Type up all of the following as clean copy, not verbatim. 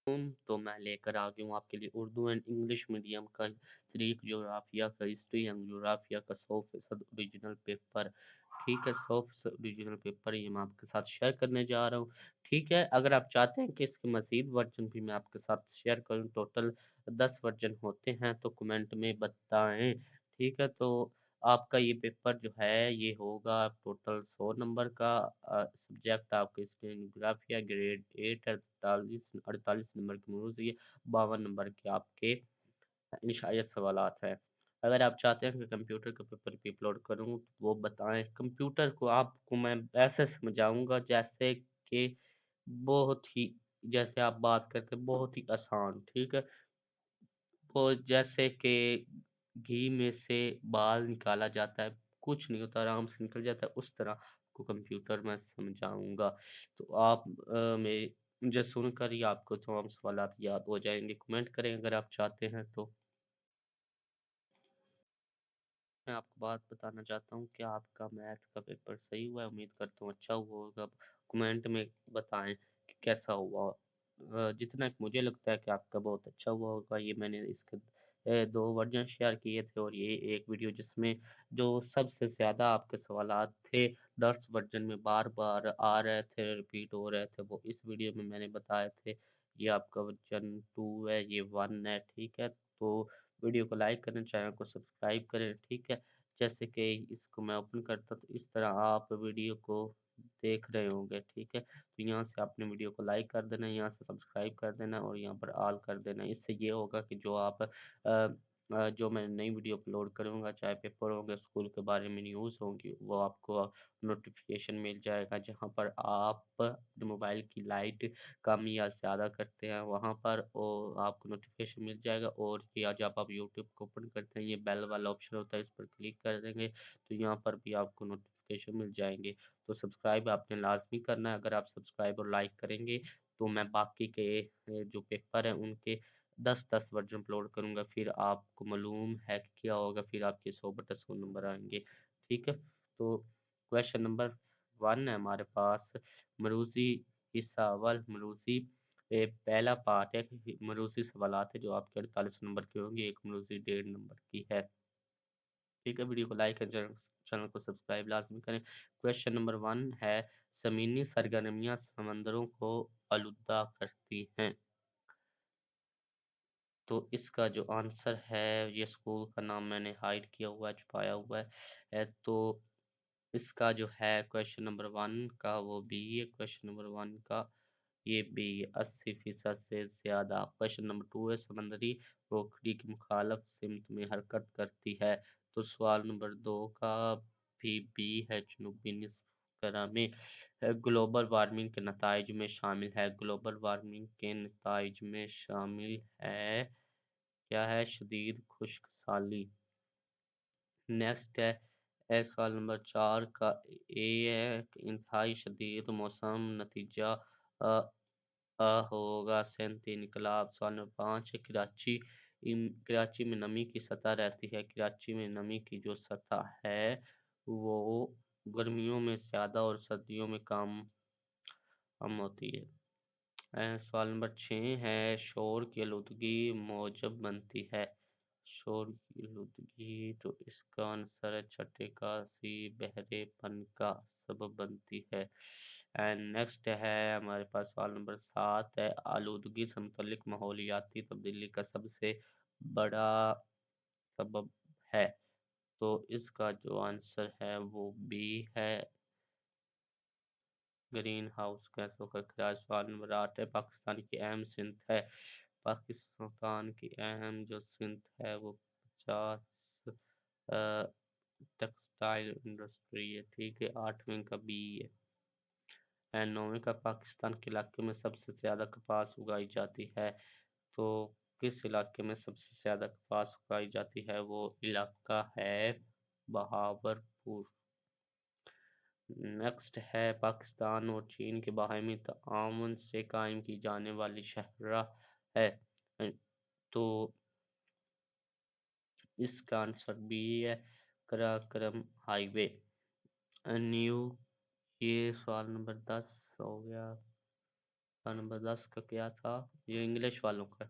तो मैं लेकर आ गया हूँ आपके लिए उर्दू एंड इंग्लिश मीडियम का तारीख, जोग्राफिया का, हिस्ट्री एंड जोग्राफिया का 100% ओरिजिनल पेपर। ठीक है, 100% ओरिजिनल पेपर ये मैं आपके साथ शेयर करने जा रहा हूँ। ठीक है, अगर आप चाहते हैं कि इसके मज़ीद वर्जन भी मैं आपके साथ शेयर करूँ, टोटल 10 वर्जन होते हैं, तो कमेंट में बताएं। ठीक है, तो आपका ये पेपर जो है ये होगा टोटल 100 नंबर का। सब्जेक्ट आपके स्टेनोग्राफिया ग्रेड 8 48 नंबर की मौजूद है, 52 नंबर के आपके इंशायत सवालात हैं। अगर आप चाहते हैं कि कंप्यूटर के पेपर भी अपलोड करूँ तो वो बताएं। कंप्यूटर को आपको मैं ऐसे समझाऊंगा जैसे कि बहुत ही, जैसे आप बात करते हैं बहुत ही आसान। ठीक है, वो जैसे कि घी में से बाल निकाला जाता है, कुछ नहीं होता, आराम से निकल जाता है, उस तरह को कंप्यूटर में समझाऊंगा। तो आप मुझे सुनकर ही आपको तमाम सवालात याद हो जाएंगे। कमेंट करें अगर आप चाहते हैं तो। मैं आपको बात बताना चाहता हूँ कि आपका मैथ का पेपर सही हुआ है, उम्मीद करता हूँ अच्छा हुआ होगा। कमेंट में बताएं कि कैसा हुआ। जितना कि मुझे लगता है कि आपका बहुत अच्छा हुआ होगा। ये मैंने इसके दो वर्जन शेयर किए थे, और ये एक वीडियो जिसमें जो सबसे ज़्यादा आपके सवालात थे 10 वर्जन में बार बार आ रहे थे, रिपीट हो रहे थे, वो इस वीडियो में मैंने बताए थे। ये आपका वर्जन 2 है, ये 1 है। ठीक है, तो वीडियो को लाइक करें, चैनल को सब्सक्राइब करें। ठीक है, जैसे कि इसको मैं ओपन करता तो इस तरह आप वीडियो को देख रहे होंगे। ठीक है, तो यहाँ से आपने वीडियो को लाइक कर देना, यहाँ से सब्सक्राइब कर देना, और यहाँ पर ऑल कर देना। इससे ये होगा कि जो आप जो मैं नई वीडियो अपलोड करूँगा, चाहे पेपर होंगे, स्कूल के बारे में न्यूज़ होंगी, वो आपको नोटिफिकेशन मिल जाएगा। जहाँ पर आप अपने मोबाइल की लाइट कम या ज़्यादा करते हैं, वहाँ पर वो आपको नोटिफिकेशन मिल जाएगा। और या जब आप यूट्यूब को ओपन करते हैं, ये बेल वाला ऑप्शन होता है, इस पर क्लिक कर देंगे तो यहाँ पर भी आपको नोटिफिकेशन मिल जाएंगे। तो सब्सक्राइब आपने लाजमी करना है। अगर आप सब्सक्राइब और लाइक करेंगे तो मैं बाकी के जो पेपर हैं उनके 10-10 वर्जन अपलोड करूँगा, फिर आपको मालूम है कि क्या होगा, फिर आपके 100/100 नंबर आएंगे। ठीक है, तो क्वेश्चन नंबर 1 है हमारे पास, मरूजी हिस्सा अव्वल। मरूजी पहला पार्ट है कि मरूजी सवालात है जो आपके 48 नंबर के होंगे, एक मरूजी 1.5 नंबर की है। ठीक है, वीडियो को लाइक करें, चैनल को सब्सक्राइब लाजमी करें। क्वेश्चन नंबर 1 है, ज़मीनी सरगर्मियाँ समंदरों को आलूदा करती हैं। तो इसका जो आंसर है, ये स्कूल का नाम मैंने हाइड किया हुआ है, छुपाया हुआ तो इसका जो है क्वेश्चन नंबर 1 का वो बी है। क्वेश्चन नंबर 1 का ये भी 80% से ज़्यादा। क्वेश्चन नंबर 2 है, समंदरी पोखरी की मुखालफ सिमत में हरकत करती है। तो सवाल नंबर 2 का भी बी है, जनूबी निस्फ करह में ग्लोबल वार्मिंग के नताइज में शामिल है। ग्लोबल वार्मिंग के नताइज में शामिल है, क्या है, शदीद खुश्क साली। नेक्स्ट है सवाल नंबर 4 का ए है कि इंतहाई शदीद मौसम नतीजा अ, होगा सैन्ती इनकलाब। सवाल नंबर 5 है, कराची में नमी की सतह रहती है। कराची में नमी की जो सतह है वो गर्मियों में ज़्यादा और सर्दियों में कम होती है। सवाल नंबर 6 है, शोर की आलूदगी मौजब बनती है। शोर की आलूदगी, तो इसका आंसर है छठे का सी, बहरेपन का सबब बनती है। एंड नेक्स्ट है हमारे पास सवाल नंबर 7 है, आलूदगी से मुतल्लिक माहौलियाती तब्दीली का सबसे बड़ा सबब है। तो इसका जो आंसर है वो बी है, ग्रीन हाउस गैसों का खराज। सवाल नंबर 8 है, पाकिस्तान की अहम सिंथ है। पाकिस्तान की अहम जो सिंथ है वो 50 टेक्सटाइल इंडस्ट्री है। ठीक है, 8वें का बी है। एंड 9वें का, पाकिस्तान के इलाके में सबसे ज़्यादा कपास उगाई जाती है। तो किस इलाके में सबसे ज़्यादा कपास उगाई जाती है, वो इलाका है बहावलपुर। नेक्स्ट है, पाकिस्तान और चीन के बाहमी ताआवुन से कायम की जाने वाली शाहराह है। तो इसका आंसर बी है, कराकरम हाईवे। न्यू, ये सवाल नंबर 10 हो गया। सवाल नंबर 10 का क्या था? ये इंग्लिश वालों का।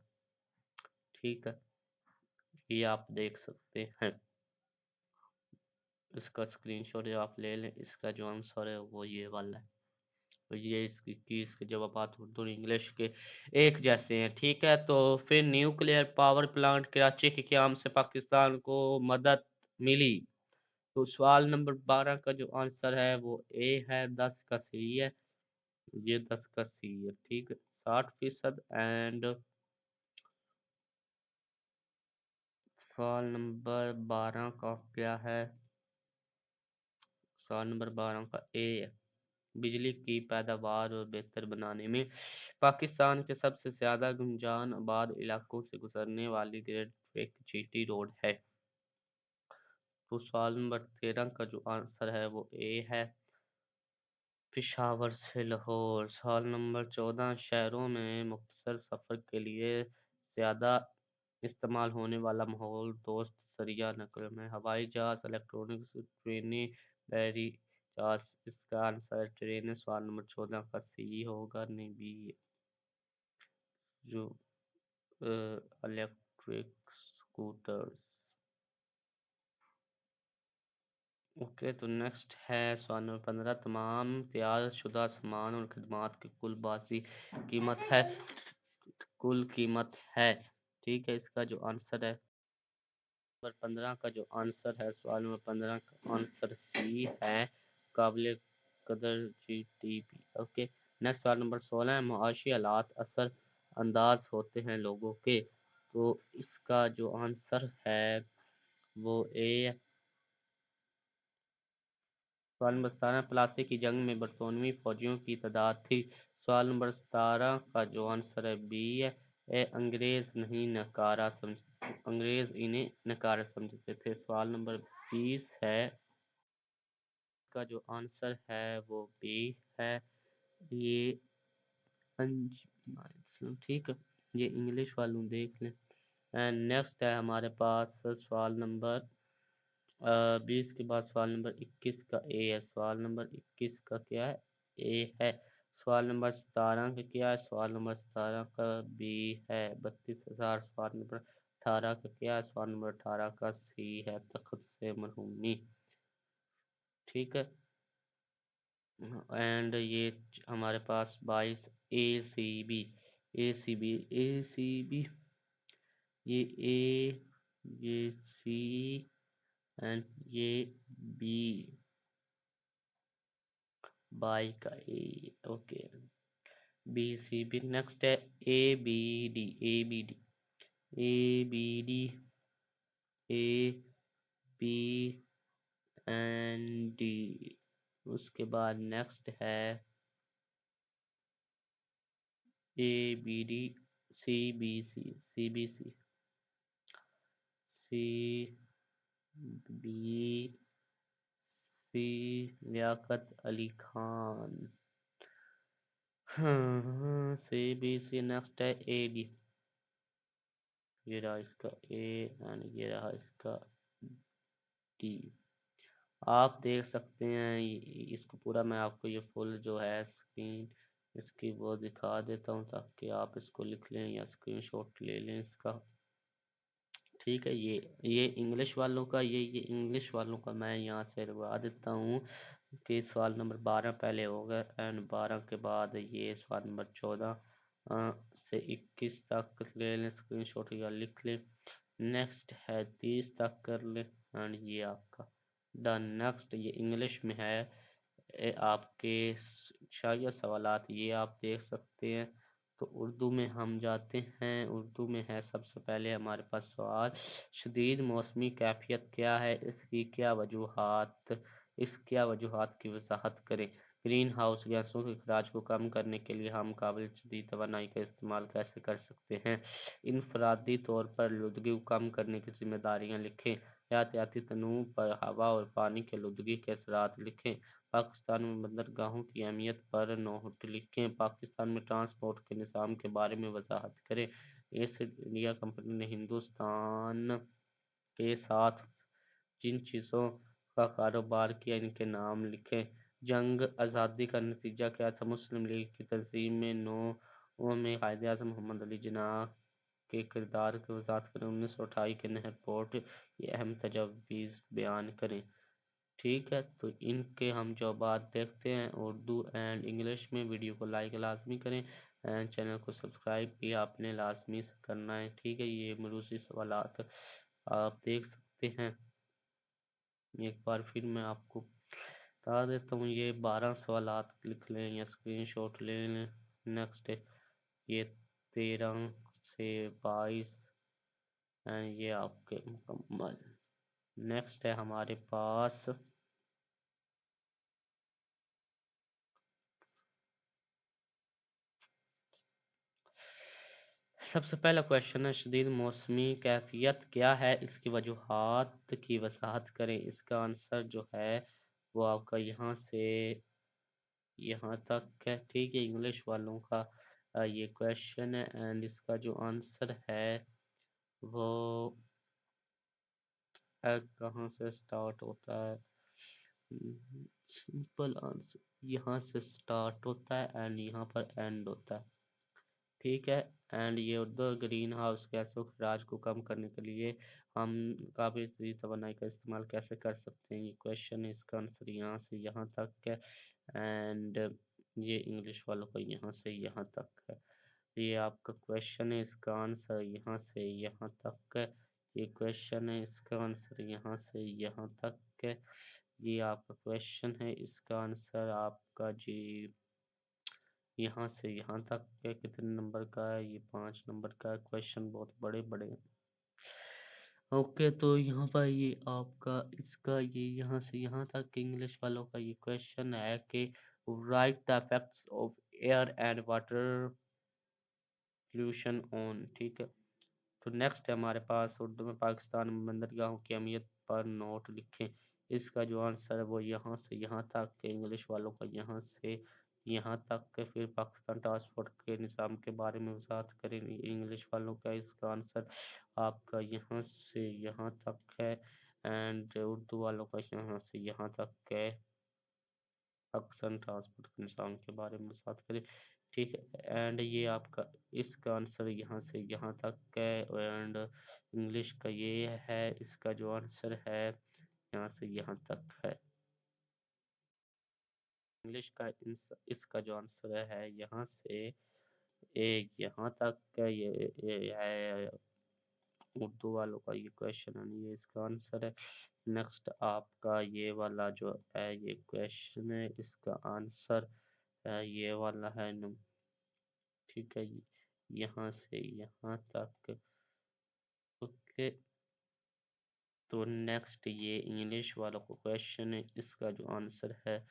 ठीक है, ये आप देख सकते हैं। इसका स्क्रीनशॉट आप ले लें। इसका जो आंसर है वो ये वाला है। तो ये इसके जवाब उर्दू और इंग्लिश के एक जैसे हैं। ठीक है, तो फिर न्यूक्लियर पावर प्लांट कराची के क़याम से पाकिस्तान को मदद मिली। तो सवाल नंबर 12 का जो आंसर है वो ए है, 10 का सी है। ये 10 का सी है। ठीक है, 60%। एंड सवाल नंबर 12 का क्या है? सवाल नंबर 12 का ए है। बिजली की पैदावार और बेहतर बनाने में पाकिस्तान के सबसे ज्यादा गुंजान आबाद इलाकों से गुजरने वाली ग्रेट जीटी रोड है। तो सवाल नंबर 13 का जो आंसर है वो ए है, पेशावर से लाहौर। सवाल नंबर 14, शहरों में मुख्तसर सफ़र के लिए ज़्यादा इस्तेमाल होने वाला माहौल दोस्त जरिया नकल में हवाई जहाज़, इलेक्ट्रॉनिक्स, ट्रेनें, बहरी जहाज़। इसका आंसर है ट्रेनें। सवाल नंबर 14 का सी होगा, नहीं बी। जो इलेक्ट्रिक स्कूटर्स। ओके, तो नेक्स्ट है सवाल नंबर 15, तमाम तैयार शुदा सामान और खदमात की कुल कीमत है। ठीक है, इसका जो आंसर है नंबर 15 का जो आंसर है, सवाल नंबर 15 का आंसर सी है, काबिल कदर जीडीपी। ओके, नेक्स्ट सवाल नंबर 16 है, मुआशी हालात असर अंदाज होते हैं लोगों के। तो इसका जो आंसर है वो ए। सवाल नंबर 17, प्लासी की जंग में बरतानवी फौजियों की तादाद थी। सवाल नंबर 17 का जो आंसर है बी है, अंग्रेज इन्हें नकारा समझते थे। सवाल नंबर 20 है, का जो आंसर है वो बी है, ये ठीक है, ये इंग्लिश वालों देख लें। एंड नेक्स्ट है हमारे पास सवाल नंबर 20 के बाद सवाल नंबर 21 का ए है। सवाल नंबर 21 का क्या है? ए है। सवाल नंबर 17 का क्या है? सवाल नंबर 17 का बी है, 32,000। सवाल नंबर 18 का क्या है? सवाल नंबर 18 का सी है, तख्त से मरहूमी। ठीक है, एंड ये हमारे पास 22 ए सी बी, ये ए, ये सी एंड ये बी, बाई का A. Okay, B C B. Next है A B D A B and D. उसके बाद नेक्स्ट है A B D C B C Liaquat Ali Khan. हाँ, सी बी सी। नेक्स्ट है ए डी, ये रहा इसका ए एंड ये रहा इसका डी। आप देख सकते हैं इसको पूरा, मैं आपको ये फुल जो है स्क्रीन इसकी वो दिखा देता हूँ ताकि आप इसको लिख लें या स्क्रीनशॉट ले लें इसका। ठीक है, ये इंग्लिश वालों का, ये इंग्लिश वालों का मैं यहाँ से लगवा देता हूँ कि सवाल नंबर 12 पहले होगा एंड 12 के बाद ये सवाल नंबर 14 से 21 तक ले लें स्क्रीनशॉट या लिख लें। नेक्स्ट है 30 तक कर लें एंड ये आपका डन। नेक्स्ट ये इंग्लिश में है, आपके शायद सवालात ये आप देख सकते हैं। तो उर्दू में हम जाते हैं। उर्दू में है सबसे पहले हमारे पास सवाल, शदीद मौसमी कैफियत क्या है, इसकी वजूहात की वजाहत करें। ग्रीन हाउस गैसों के अखराज को कम करने के लिए हम काबिल जदीद तवानाई का इस्तेमाल कैसे कर सकते हैं। इनफरादी तौर पर आलूदगी को कम करने की जिम्मेदारियाँ लिखें। हयातियाती तनूع पर हवा और पानी की आलूदगी के असरात लिखें। पाकिस्तान में बंदरगाहों की अहमियत पर नोट लिखें। पाकिस्तान में ट्रांसपोर्ट के निज़ाम के बारे में वजाहत करें। ईस्ट इंडिया कंपनी ने हिंदुस्तान के साथ जिन चीज़ों का कारोबार किया इनके नाम लिखें। जंग आज़ादी का नतीजा क्या था? मुस्लिम लीग की तंजीम में 9 में कायद-ए-आज़म मोहम्मद अली जिन्नाह के किरदार की वज़ाहत करें। 1928 के नहर पोर्ट ये अहम तजावीज़ बयान करें। ठीक है, तो इनके हम जवाब देखते हैं उर्दू एंड इंग्लिश में। वीडियो को लाइक लाजमी करें एंड चैनल को सब्सक्राइब भी आपने लाजमी से करना है। ठीक है, ये मरूसी सवालात आप देख सकते हैं। एक बार फिर मैं आपको बता देता हूँ, ये 12 सवालात लिख लें या स्क्रीनशॉट ले लें। नेक्स्ट है ये 13 से 22 एंड ये आपके मुकम्मल। नेक्स्ट है हमारे पास सबसे पहला क्वेश्चन है, शदीद मौसमी कैफियत क्या है, इसकी वजूहात की वजाहत करें। इसका आंसर जो है वो आपका यहाँ से यहाँ तक है। ठीक है, इंग्लिश वालों का ये क्वेश्चन है एंड इसका जो आंसर है वो कहाँ से स्टार्ट होता है। सिंपल आंसर यहाँ से स्टार्ट होता है एंड यहाँ पर एंड होता है। ठीक है, एंड ये उर्दू ग्रीन हाउस गैसों के राज को कम करने के लिए हम काबिल तवानाई का इस्तेमाल कैसे कर सकते हैं, ये क्वेश्चन है। इसका आंसर यहाँ से यहाँ तक है एंड ये इंग्लिश वालों का यहाँ से यहाँ तक है। ये आपका क्वेश्चन है, इसका आंसर यहाँ से यहाँ तक है। ये क्वेश्चन है, इसका आंसर यहाँ से यहाँ तक है। ये आपका क्वेश्चन है, इसका आंसर आपका जी यहाँ से यहाँ तक है। कितने नंबर का है? ये 5 नंबर का है। क्वेश्चन बहुत बड़े बड़े हैं। ओके, तो यहाँ पर ये आपका इसका ये यहाँ से यहाँ तक इंग्लिश वालों का ये क्वेश्चन है कि right the effects of air and water pollution on. ठीक है, तो नेक्स्ट है हमारे पास उर्दू में पाकिस्तान में बंदरगाहों की अहमियत पर नोट लिखें। इसका जो आंसर है वो यहाँ से यहाँ तक है। इंग्लिश वालों का यहाँ से यहाँ तक है। फिर पाकिस्तान ट्रांसपोर्ट के निज़ाम के बारे में वजाहत करें। इंग्लिश वालों का इसका आंसर आपका यहाँ से यहाँ तक है एंड उर्दू वालों का यहाँ से यहाँ तक है। पाकिस्तान ट्रांसपोर्ट के निज़ाम के बारे में वजाहत करें। ठीक है, एंड ये आपका इसका आंसर यहाँ से यहाँ तक है एंड इंग्लिश का ये है। इसका जो आंसर है यहाँ से यहाँ तक है। इंग्लिश का इसका जो आंसर है यहाँ से यहाँ तक है। ये है उर्दू वालों का ये क्वेश्चन है, ये इसका आंसर है। नेक्स्ट आपका ये वाला जो है ये क्वेश्चन है, इसका आंसर ये वाला है। ठीक है, यहाँ से यहाँ तक। ओके, तो नेक्स्ट ये इंग्लिश वालों को क्वेश्चन है, इसका जो आंसर है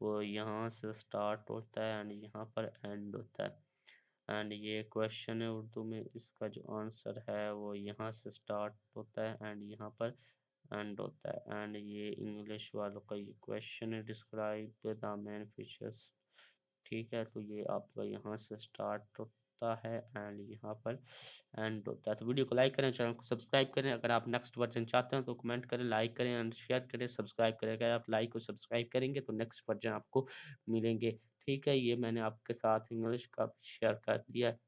वो यहाँ से स्टार्ट होता है एंड यहाँ पर एंड होता है। एंड ये क्वेश्चन है उर्दू में, इसका जो आंसर है वो यहाँ से स्टार्ट होता है एंड यहाँ पर एंड होता है। एंड ये इंग्लिश वालों का ये क्वेश्चन है, डिस्क्राइब द मेन फीचर्स। ठीक है, तो ये आपका यहाँ से स्टार्ट होता है एंड यहाँ पर एंड होता है। तो वीडियो को लाइक करें, चैनल को सब्सक्राइब करें। अगर आप नेक्स्ट वर्जन चाहते हैं तो कमेंट करें, लाइक करें एंड शेयर करें, सब्सक्राइब करें। अगर आप लाइक और सब्सक्राइब करेंगे तो नेक्स्ट वर्जन आपको मिलेंगे। ठीक है, ये मैंने आपके साथ इंग्लिश का शेयर कर दिया है।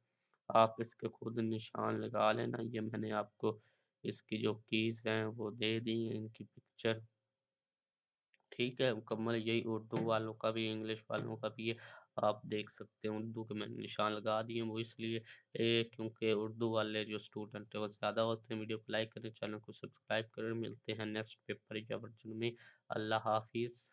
आप इसके खुद निशान लगा लेना। ये मैंने आपको इसकी जो कीज हैं वो दे दी हैं, इनकी पिक्चर। ठीक है, मुकम्मल यही उर्दू वालों का भी इंग्लिश वालों का भी है। आप देख सकते हैं उर्दू के मैंने निशान लगा दिए हैं, वो इसलिए क्योंकि उर्दू वाले जो स्टूडेंट है वो ज़्यादा होते हैं। वीडियो को लाइक करें, चैनल को सब्सक्राइब करें। मिलते हैं नेक्स्ट पेपर या वर्जन में। अल्लाह हाफिज़।